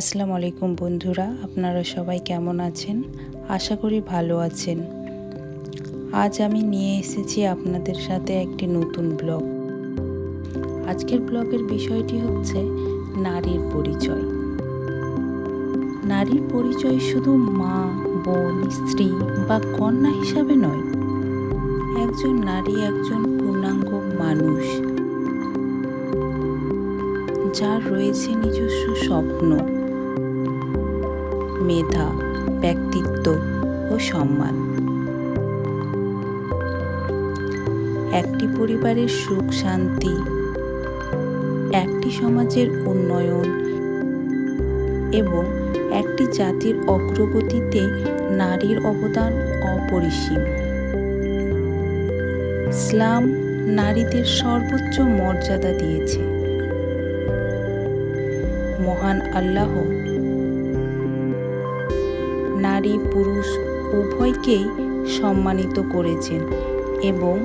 আসসালামু আলাইকুম বন্ধুরা, আপনারা সবাই কেমন আছেন? আশা করি ভালো আছেন। আজ আমি নিয়ে এসেছি আপনাদের সাথে একটি নতুন ব্লগ। আজকের ব্লগের বিষয়টি হচ্ছে নারীর পরিচয়। নারীর পরিচয় শুধু মা, বোন, স্ত্রী বা কন্যা হিসাবে নয়। একজন নারী একজন পূর্ণাঙ্গ মানুষ, যার রয়েছে নিজস্ব স্বপ্ন, মেধা, ব্যক্তিত্ব ও সম্মান। একটি পরিবারের সুখ শান্তি, একটি সমাজের উন্নয়ন এবং একটি জাতির অগ্রগতিতে নারীর অবদান অপরিসীম। ইসলাম নারীদের সর্বোচ্চ মর্যাদা দিয়েছে। মহান আল্লাহ নারী পুরুষ উভয়কেই সম্মানিত করেছেন এবং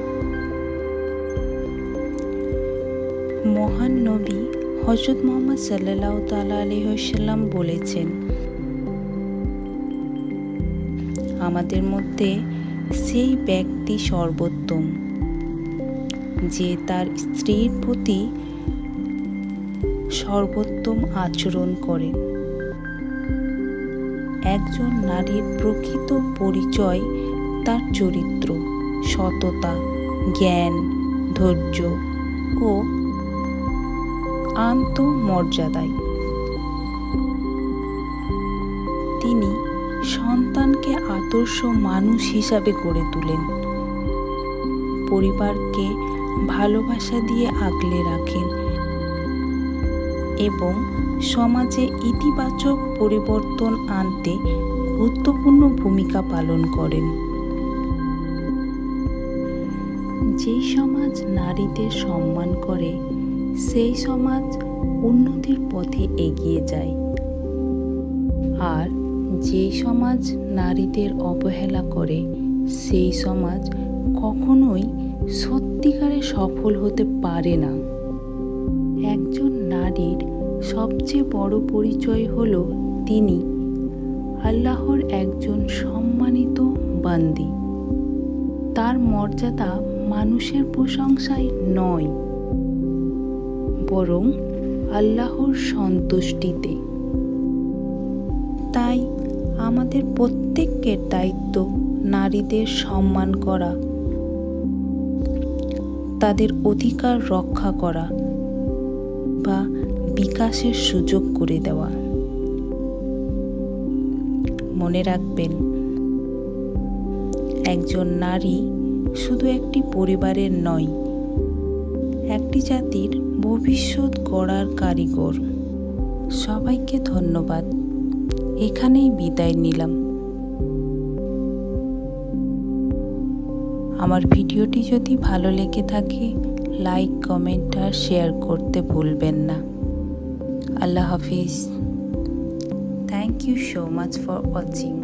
মহান নবী হযরত মুহাম্মদ সাল্লাল্লাহু তাআলা আলাইহি ওয়াসাল্লাম বলেছেন, আমাদের মধ্যে সেই ব্যক্তি সর্বোত্তম যে তার স্ত্রীর প্রতি সর্বোত্তম আচরণ করে। একজন নারীর প্রকৃত পরিচয় তার চরিত্র, সততা, জ্ঞান, ধৈর্য ও আত্মমর্যাদায়। তিনি সন্তানকে আদর্শ মানুষ হিসাবে গড়ে তোলেন, পরিবারকে ভালোবাসা দিয়ে আগলে রাখেন এবং সমাজে ইতিবাচক পরিবর্তন আনতে গুরুত্বপূর্ণ ভূমিকা পালন করেন। যেই সমাজ নারীদের সম্মান করে, সেই সমাজ উন্নতির পথে এগিয়ে যায়। আর যেই সমাজ নারীদের অবহেলা করে, সেই সমাজ কখনোই সত্যিকারে সফল হতে পারে না। একজন নারীর সবচেয়ে বড় পরিচয় হলো তিনি আল্লাহর একজন সম্মানিত বান্দি। তার মর্যাদা মানুষের প্রশংসায় নয়, বরং আল্লাহর সন্তুষ্টিতে। তাই আমাদের প্রত্যেকের দায়িত্ব নারীদের সম্মান করা, তাদের অধিকার রক্ষা করা বা বিকাশের সুযোগ করে দেওয়া। মনে রাখবেন, একজন নারী শুধু একটি পরিবারের নয়, একটি জাতির ভবিষ্যৎ গড়ার কারিগর। সবাইকে ধন্যবাদ। এখানেই বিদায় নিলাম। আমার ভিডিওটি যদি ভালো লেগে থাকে, লাইক, কমেন্ট আর শেয়ার করতে ভুলবেন না। আল্লাহ হাফিজ। Thank you so much for watching.